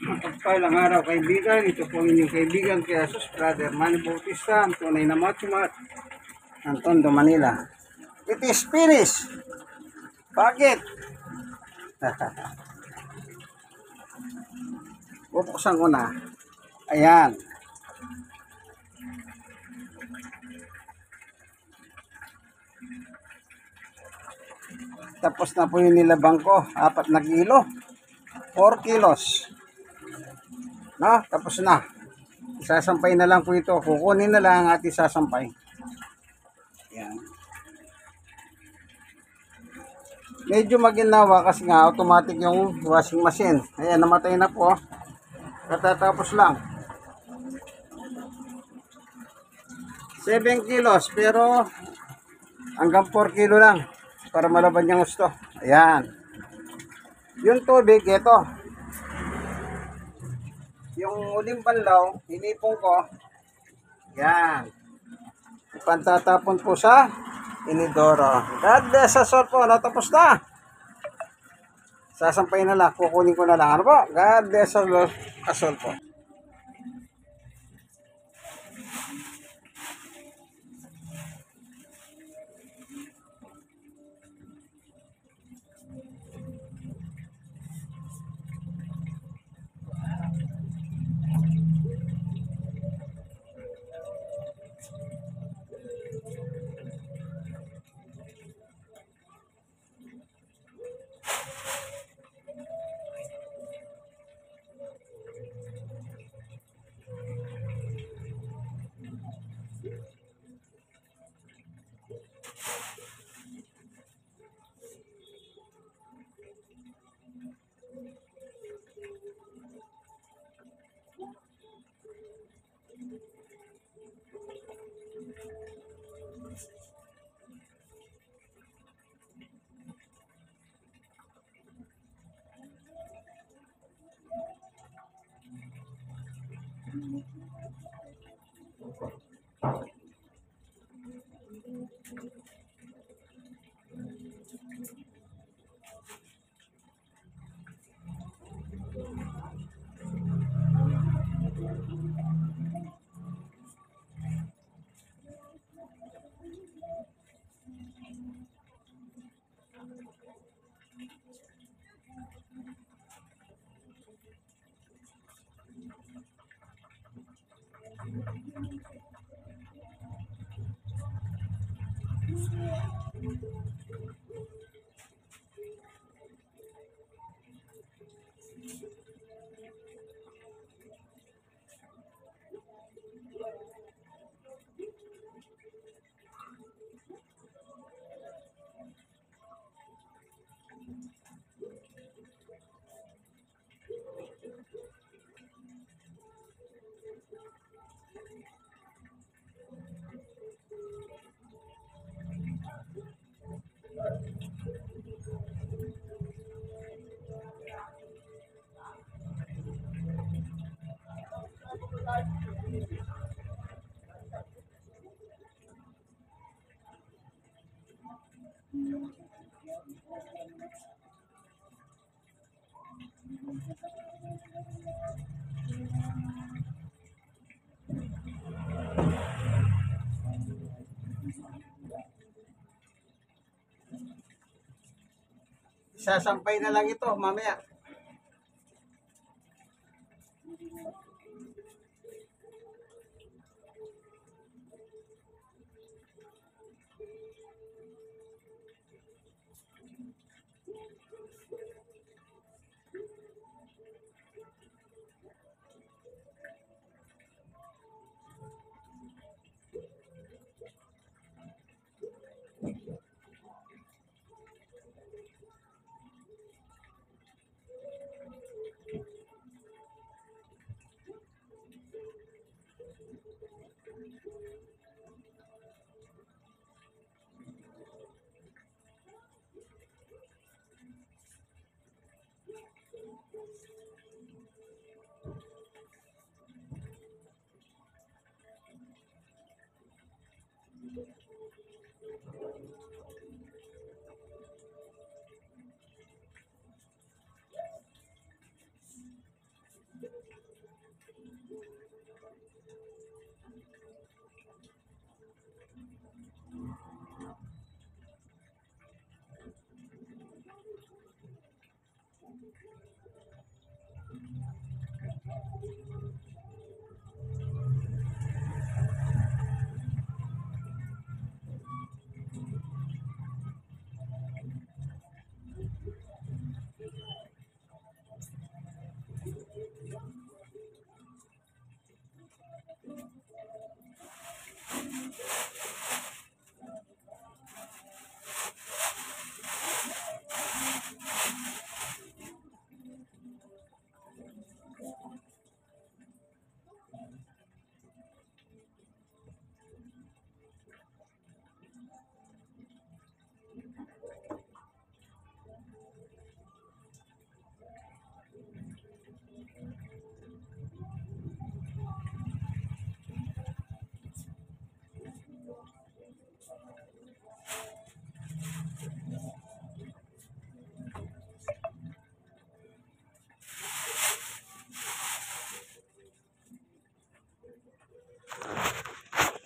Pagpalang araw kaibigan, ito po ang inyong kaibigan kay Jesus Brother Manny Bautista, ang tunay na matsumat ng Tondo, Manila. It is finished! Bakit? Bubuksan ko na. Ayan. Tapos na po yung nilabang ko. 4 na kilo. 4 kilos. No? Tapos na. Isasampay na lang po ito. Kukunin na lang at isasampay. Ayan. Medyo maginawa kasi nga automatic yung washing machine. Ayan, namatay na po. Katatapos lang. 7 kilos pero hanggang 4 kilo lang para malaban yung gusto. Ayan. Yung tubig, ito. Yung uling banlaw, hinipong ko. Ayan. Ipantatapon po sa inidoro. God bless us all po. Natapos na. Sasampay na lang. Kukunin ko na lang. Ano po? God bless us all po. Sasampay na lang ito mamaya.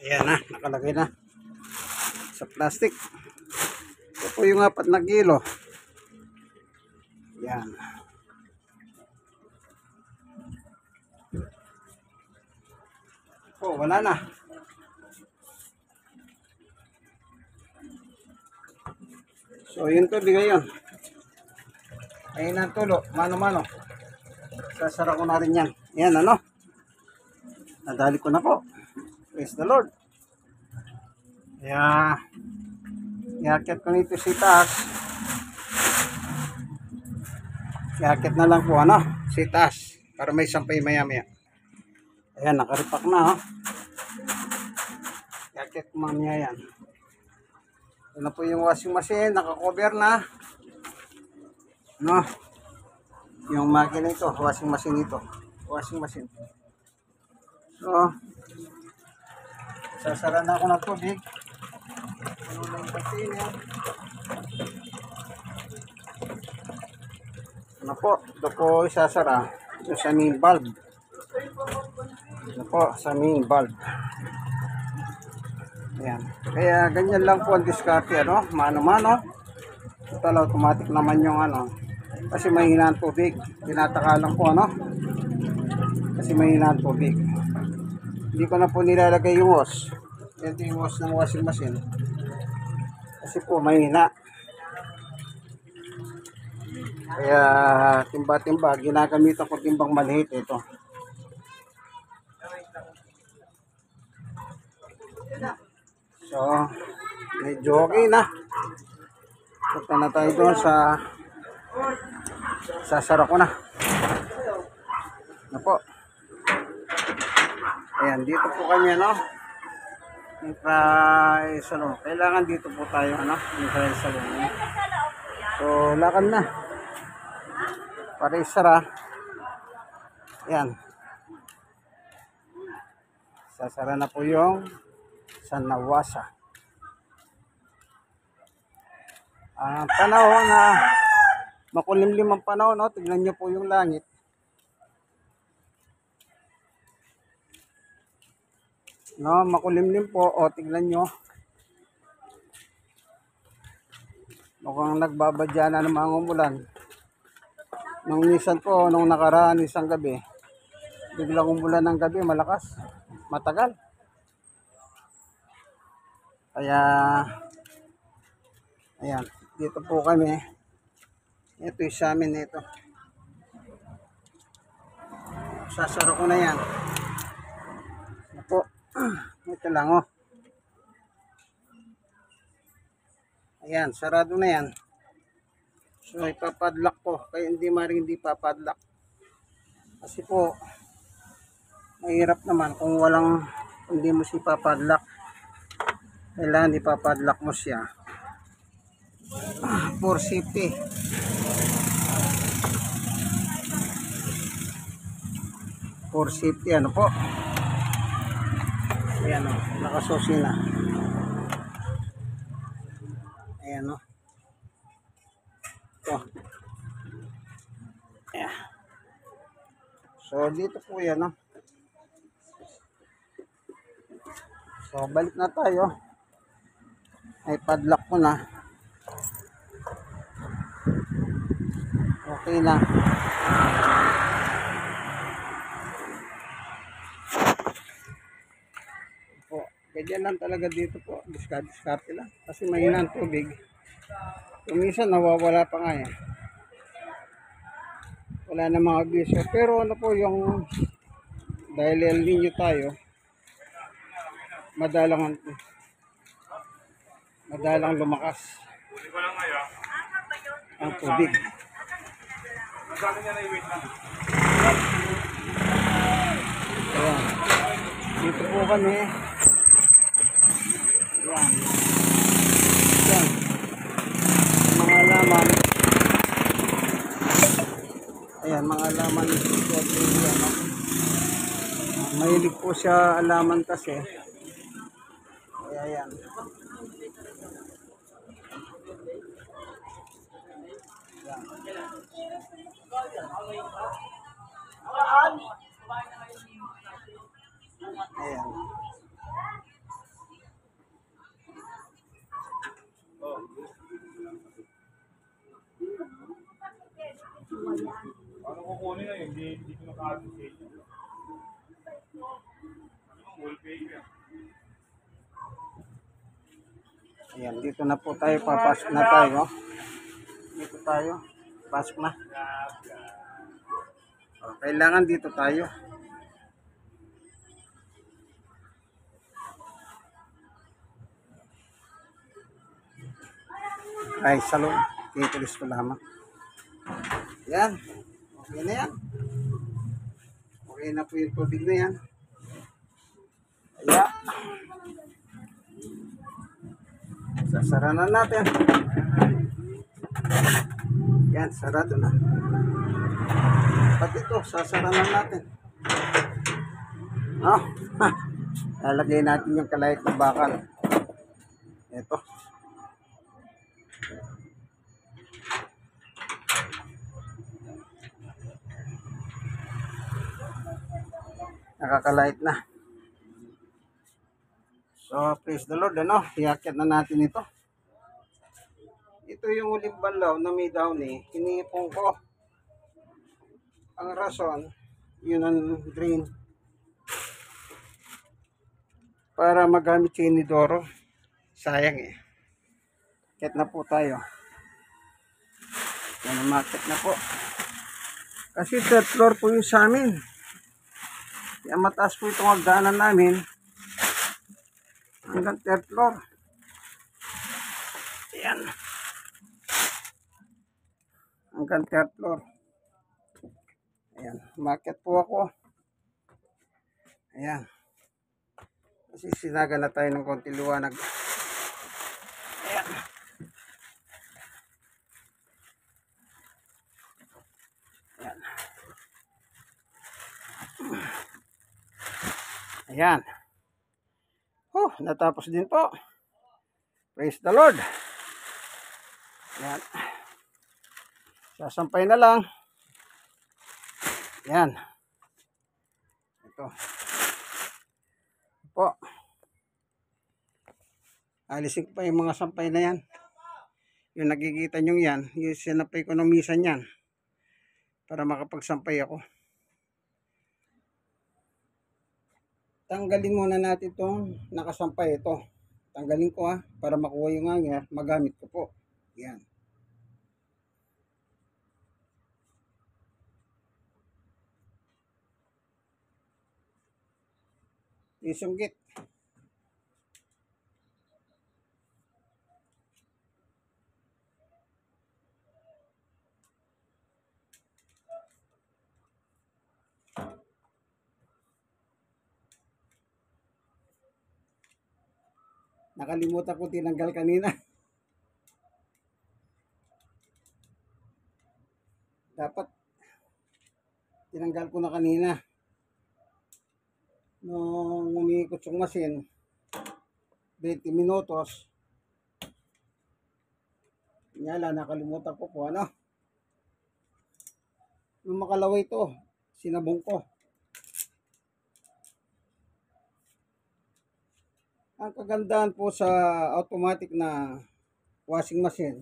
Ayan na, nakalagay na sa plastic. Ito po yung 4 na kilo. Ayan. Oh, wala na. So, yun to, bigay yun. Ayun ang tulo, mano-mano. Sasara ko na rin yan. Ayan, ano? Nadali ko na po. Praise the Lord. Kaya, iakit ko nito si taas. Iakit na lang po, ano? Si taas. Para may sampay maya-maya. Ayan, nakaripak na, oh. Iakit ko mamaya yan. Ito na po yung washing machine. Nakakover na. No? Yung makina ito. Washing machine ito. Washing machine. So, sasara na ako ng tubig. Ano lang yung container. Ano po? Ito po isasara. Ito sa main valve. Ito po sa main valve. Ayan. Kaya ganyan lang po ang diskarte, ano? Mano-mano. Total automatic naman yung ano. Kasi mahina ang tubig. Tinataka lang po, ano? Kasi mahina ang tubig. Hindi ko na po nilalagay yung hose. Ito yung hose ng washing machine. Kasi po mahina. Kaya timba-timba. Ginagamit ako timbang maliit ito. So, medyo okay na. Punta na tayo doon sa sasara ko na. Ano po? Ayan, dito po kami, ano? Salon. Kailangan dito po tayo, ano? Salon. So, lakad na. Para isara. Ayan. Sasara na po yung sa Nawasa. Panahon na makulimlim ang panahon, no? Tignan nyo po yung langit. No, makulimlim po, o tignan nyo. Mukhang nagbabadya na ng mga umulan. Nung minsan po, nung nakaraan isang gabi, biglang umulan ng gabi, malakas, matagal. Kaya, ayan, dito po kami. Ito yung sa amin, ito. Sasara ko na yan. Ito po, ito lang, oh. Ayan, sarado na yan. So, ipapadlock ko. Kaya hindi papadlock. Kasi po, mahirap naman kung hindi mo siya papadlock. Kailangan ipapadlock mo siya. For safety. For safety, ano po. Ayan, oh, nakasusi na. Ayan, oh. Ito. Ayan. So, dito po yan, oh. So, balik na tayo. Ay, padlock ko na. Okay na. Po, ganyan lang talaga dito po. Diskarte lang. Kasi mahina ang tubig. Minsan nawawala pa nga yan. Wala na mga abiso. Pero ano po yung dahil El Nino tayo, madalang lumakas ang tubig. Ayan. Dito po kami. Ayan. Ayan. Mga laman. Ayan, mga laman dito. Mahilig po siya alaman kasi. Ayan. Ayan. Ano kukunin na yun? Hindi ko maka-access sa inyo. Ayan, dito na po tayo. Papasok na tayo. Dito tayo. Pasok na. O, kailangan dito tayo. Ay, salon. Titulis ko lamang. Yan. Okay na yan. Okay na po yung tubig na yan. Ayan. Sasara na natin. Yan, sarado na. Pati ito, sasara na natin. Oh, lalagay natin yung kalahit na bakal. Ito. Nakakalahit na. So, praise the Lord, ano? Iakyat na natin ito. Ito yung uling balaw na may downy. Hinipong ko. Ang rason, yun ang drain. Para magamit yung inidoro. Sayang eh. Akyat na po tayo. Yan, umakyat na po. Kasi third floor po yung sa amin. Kaya mataas po itong hagdanan namin. Hanggang third floor. Ayan. Hanggang third floor. Ayan. Umakyat po ako. Ayan. Kasi sinaga na tayo ng konti liwanag. Ayan. Ayan. Ayan. Natapos din po. Praise the Lord. Ayan. Sasampay na lang. Ayan. Ito. Po. Alisin ko pa yung mga sampay na yan. Yung nakikita nyo yan. Yung sinapay ko ng misan yan. Para makapagsampay ako. Tanggalin muna natin itong nakasampay ito. Tanggalin ko para makuha yung hanger, magamit ko po. Yan. Isunggit. Nakalimutan ko tinanggal kanina. Dapat tinanggal ko na kanina. Nung umiikot yung machine, 20 minutos. Nyala, nakalimutan ko po ano. Nung makalaway ito, sinabong ko. Ang kagandahan po sa automatic na washing machine,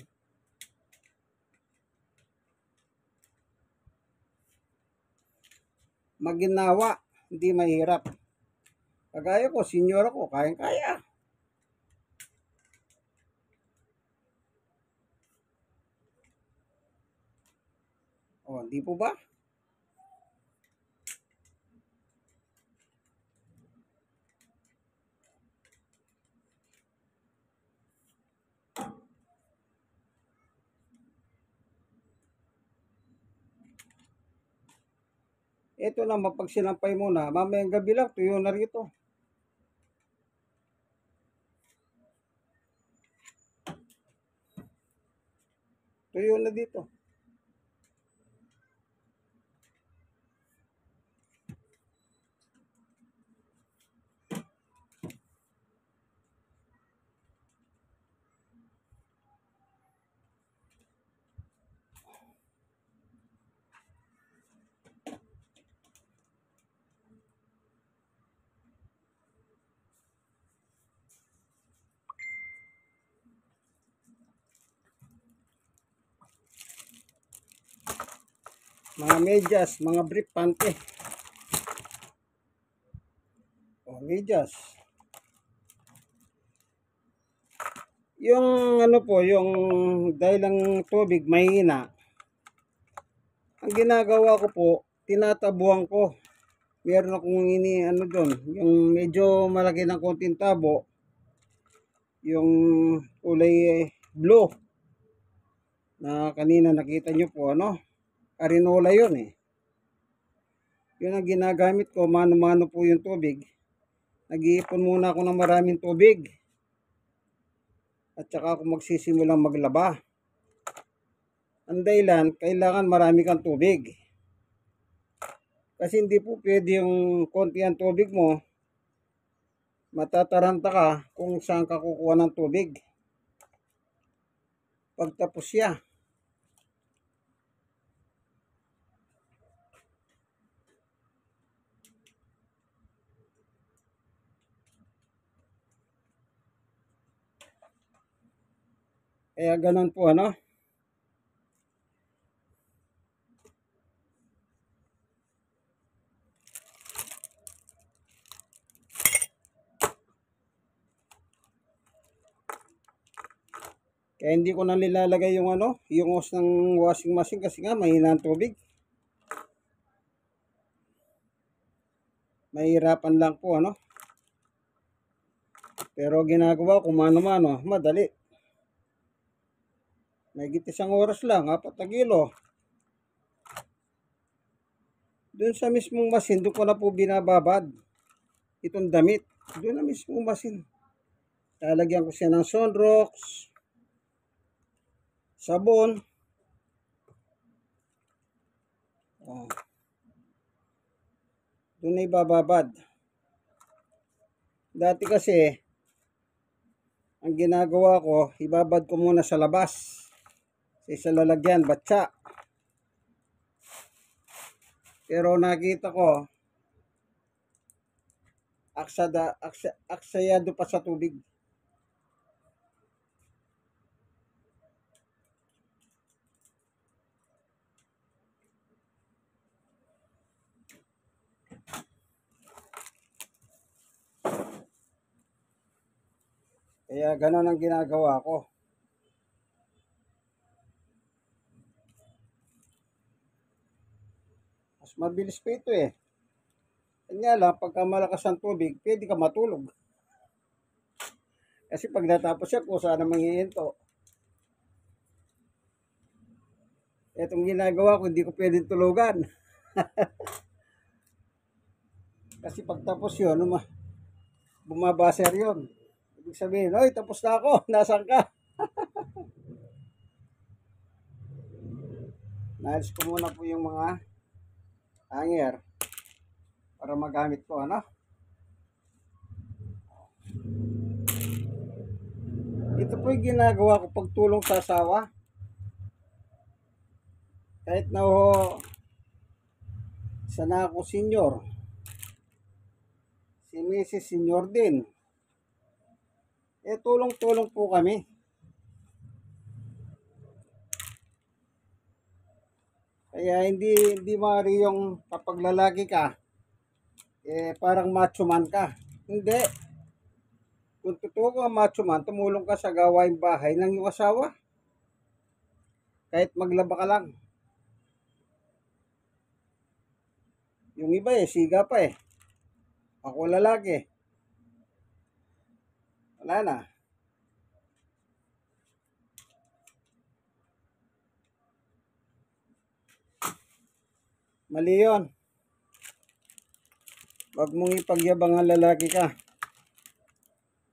maginawa, hindi mahirap. Kagaya ko, senior ako, kayang-kaya. O, hindi po ba? Ito na, mapag sinampay mo na, mamayang gabi lang, tuyo na rito. Tuyo na dito. Mga medyas, mga brief pante. O, medyas. Yung ano po, yung dahil ang tubig mahina, ang ginagawa ko po, tinatabuhan ko. Meron akong ano doon, yung medyo malaki ng konting tabo, yung kulay blue, na kanina nakita nyo po, ano, Arinola yun eh. Yun ang ginagamit ko, mano-mano po yung tubig. Nag-iipon muna ako ng maraming tubig. At saka ako magsisimulang maglaba. Ang dahilan, kailangan marami kang tubig. Kasi hindi po pwede yung konti ang tubig mo, matataranta ka kung saan ka kukuha ng tubig. Pagtapos siya. Kaya ganun po, ano. Kaya hindi ko na nilalagay yung ano, yung hose ng washing machine kasi nga mahina ang tubig. Mahirapan lang po, ano. Pero ginagawa ko mano-mano, madali. Mahigit isang oras lang, 4 na kilo. Doon sa mismong machine, doon ko na po binababad itong damit. Doon na mismong machine. Lalagyan ko siya ng Sunrox, sabon. Oh. Doon na ibababad. Dati kasi, ang ginagawa ko, ibabad ko muna sa labas. Sa lalagyan, batsa. Pero nakita ko, aksayado pa sa tubig. Kaya gano'n ang ginagawa ko. Mas mabilis pa ito eh. Kanya lang, pagka malakas ang tubig, pwede ka matulog. Kasi pag natapos siya, kung saan naman hihinto. Itong ginagawa ko, hindi ko pwedeng tulugan. Kasi pagtapos yun, bumabaser yun. Ibig sabihin, oy, tapos na ako, nasan ka? Naalis ko muna po yung mga hanger para magamit ko, ano? Ito po yung ginagawa ko pagtulong sa asawa. Kahit na sana ako senior, si Mrs. senior din. Eh, tulong-tulong po kami. Kaya hindi maaari yung kapag lalaki ka, eh parang macho man ka. Hindi. Kung totoo ka macho man, tumulong ka sa gawaing bahay ng iyong asawa. Kahit maglaba ka lang. Yung iba eh, siga pa eh. Ako lalaki. Wala na. Mali yun. Huwag mong ipagyabang ang lalaki ka.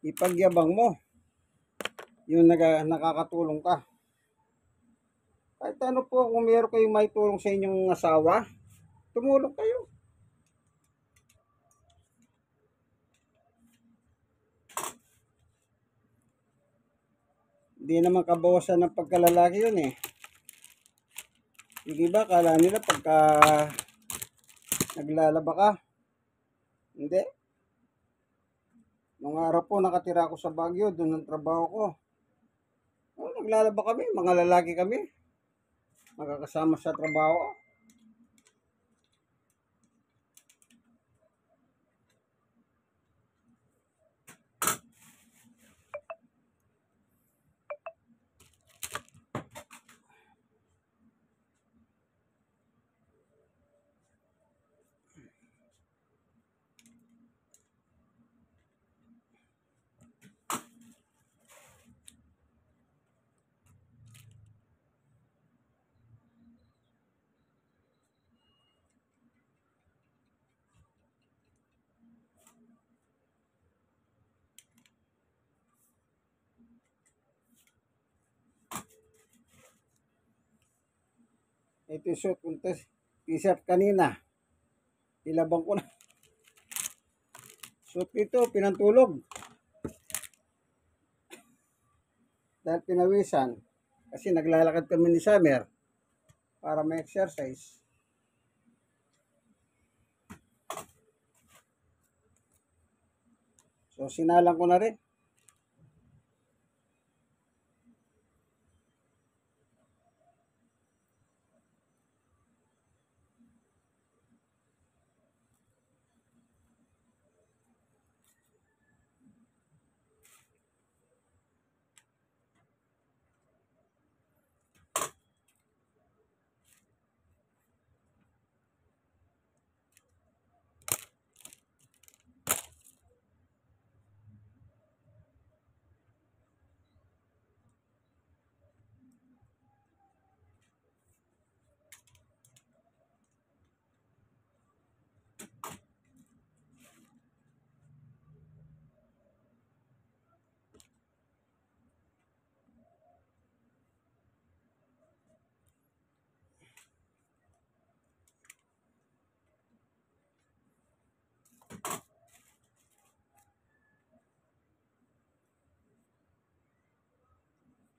Ipagyabang mo. Yung nakakatulong ka. Kahit ano po, kung meron kayong may tulong sa inyong asawa, tumulong kayo. Hindi naman kabawasan ng pagkalalaki yun eh. Yung iba, kala nila pagka naglalaba ka. Hindi. Nung araw po, nakatira ako sa Baguio, doon ang trabaho ko. Naglalaba kami, mga lalaki kami. Magkakasama sa trabaho. Ito yung suit kong t-shirt kanina. Ilabang ko na. Suit ito, pinantulog. Dahil pinawisan. Kasi naglalakad kami ni Summer para may exercise. So, sinalang ko na rin.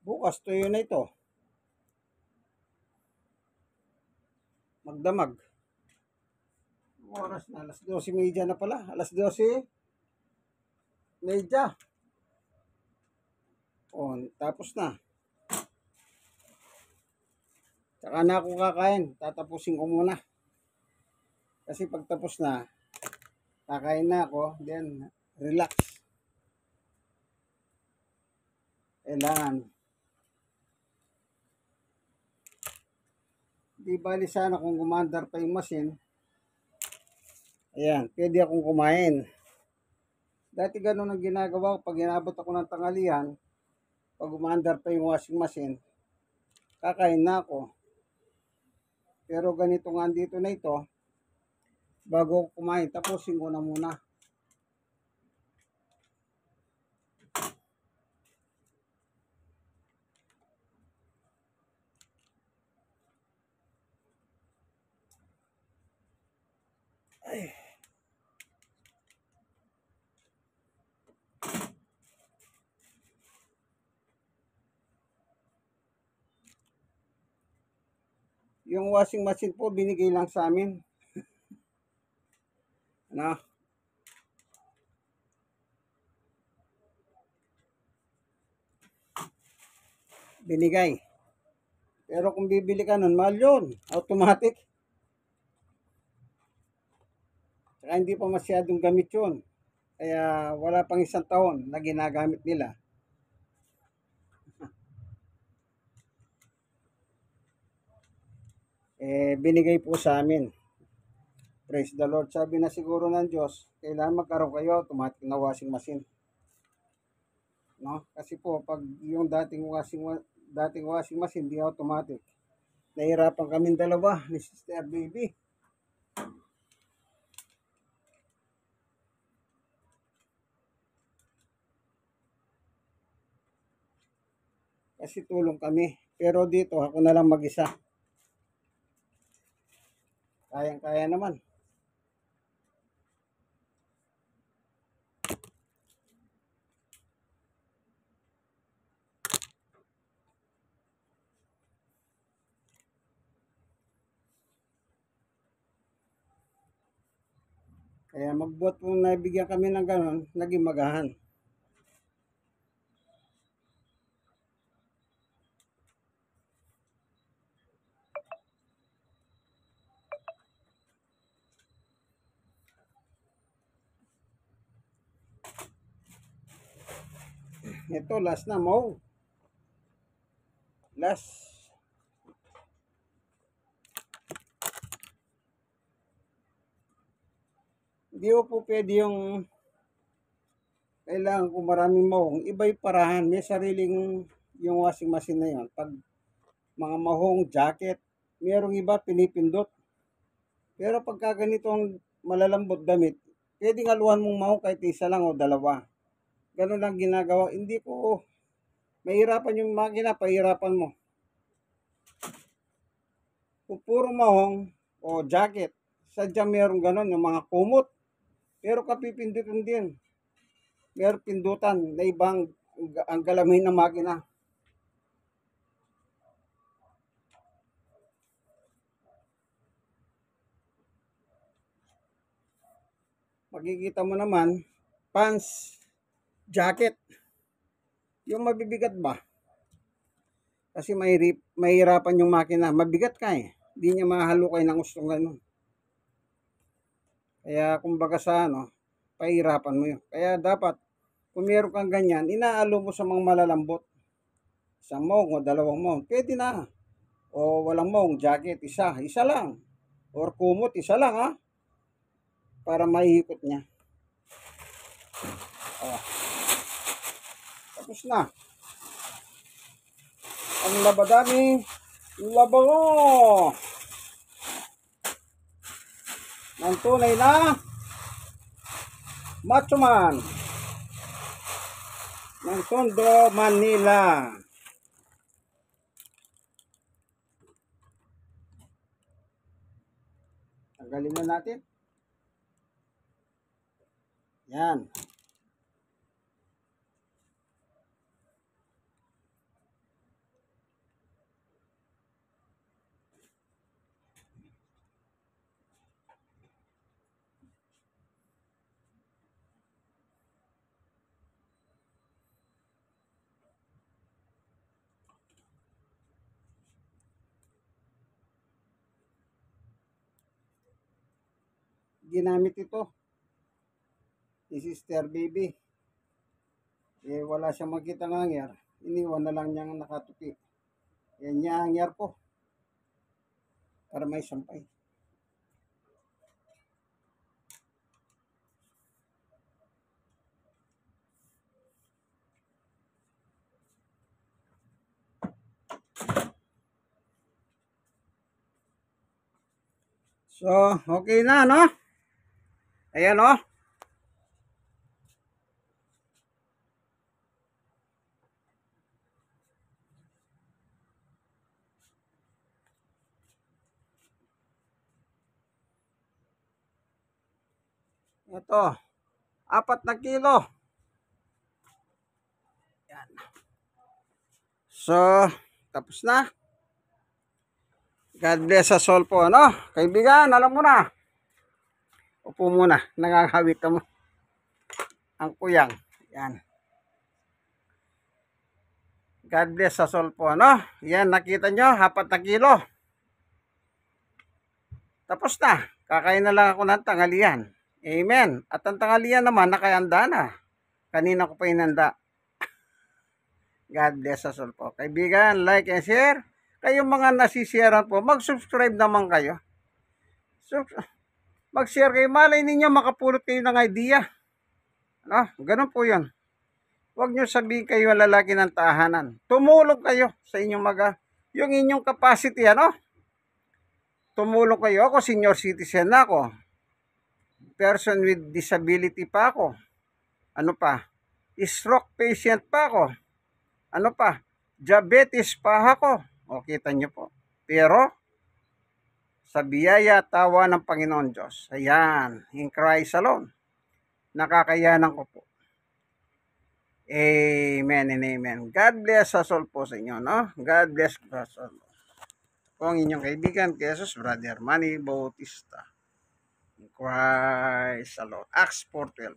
Bukas, tuyo na ito. Magdamag. Oras na, alas 12:30 na pala. Alas 12:30. O, tapos na. Tsaka na ako kakain. Tatapusin ko muna. Kasi pagtapos na, kakain na ako. Then, relax. Kailangan. Di bali sana kung gumandar pa yung machine. Ayan, pwede akong kumain. Dati ganun ang ginagawa ko pag inabot ako ng tanghalian. Pag gumandar pa yung washing machine, kakain na ako. Pero ganito nga dito na ito, bago ako kumain, tapusin ko na muna. Ay. Yung washing machine po, binigay lang sa amin. Ano? binigay. Pero kung bibili ka nun, mahal yun. Automatic. Saka hindi pa masyadong gamit yun. Kaya wala pang isang taon na ginagamit nila. Binigay po sa amin. Praise the Lord. Sabi na siguro ng Diyos, kailangan magkaroon kayo automatic na washing machine. No? Kasi po, pag yung dating washing machine, di automatic. Nahirapan kaming dalawa ni Sister Baby. Kasi tulong kami. Pero dito, ako na lang mag-isa. Kayang-kaya naman. Kaya magbuhat kung nabigyan kami ng ganon, naging magahan. Ito, last na mo. Last. Hindi po pwede yung kailangan ko maraming mahong. Iba'y parahan. May sariling yung washing machine na yun. Pag mga mahong jacket, merong iba pinipindot. Pero pagka ganitong malalambot damit, pwedeng aluhan mong mahong kahit isa lang o dalawa. Ganun lang ginagawa. Hindi ko, mahirapan yung makina, pahirapan mo. Kung puro mahong o jacket, sadyang merong ganun, yung mga kumot. Pero kapipindutin din. Merong pindutan na ibang ang galamin ng makina. Makikita mo naman, pants, jacket. Yung mabibigat ba? Kasi mahirapan yung makina. Mabigat ka eh. Hindi niya mahalukay ng gustong ganun. Kaya kumbaga sa pahirapan mo yun. Kaya dapat, kung meron kang ganyan, inaalo mo sa mga malalambot. Isang mong o dalawang mong. Pwede na. O walang mong jacket, isa. Isa lang. Or kumot, isa lang ha. Para maihikot niya. Tapos na. Ang labadami, labango ng tunay na macho man ng Tondo, Manila. Tanggalin na natin. Yan. Ginamit ito ni Sister Baby. Wala siyang makita ng hangyer. Iniwan na lang niyang nakatupi. Yan niya hangyer ko. Para may sampay. So, okay na, no? Ayan, no? Ito, 4 kilo. Yan. So, tapos na. God bless us all po, ano? Kaibigan, alam mo na. Upo muna, nakakawit mo. Ang kuyang. Yan. God bless sa soul po, ano? Yan, nakita nyo, 4 na kilo. Tapos na. Kakain na lang ako ng tanghalian. Amen. At ang tanghalian naman, nakahanda na. Kanina ko pa inanda. God bless sa soul po. Kaibigan, like and share. Kayong mga nasisiyaran po, mag-subscribe naman kayo. Mag-share kayo. Malay ninyo, makapulot kayo ng idea. Ano? Ganun po yun. Huwag nyo sabihin kayo lalaki ng tahanan. Tumulong kayo sa inyong yung inyong capacity, ano? Tumulong kayo. Ako, senior citizen na ako. Person with disability pa ako. Ano pa? Stroke patient pa ako. Ano pa? Diabetes pa ako. O, kita nyo po. Pero, sa biyaya tawa ng Panginoon Diyos. Ayan. In Christ alone. Nakakayanan ko po. Amen and amen. God bless us all po sa inyo, no? God bless us all. Po ang inyong kaibigan, Jesus, Brother Manny Bautista. In Christ alone. Acts 4:12.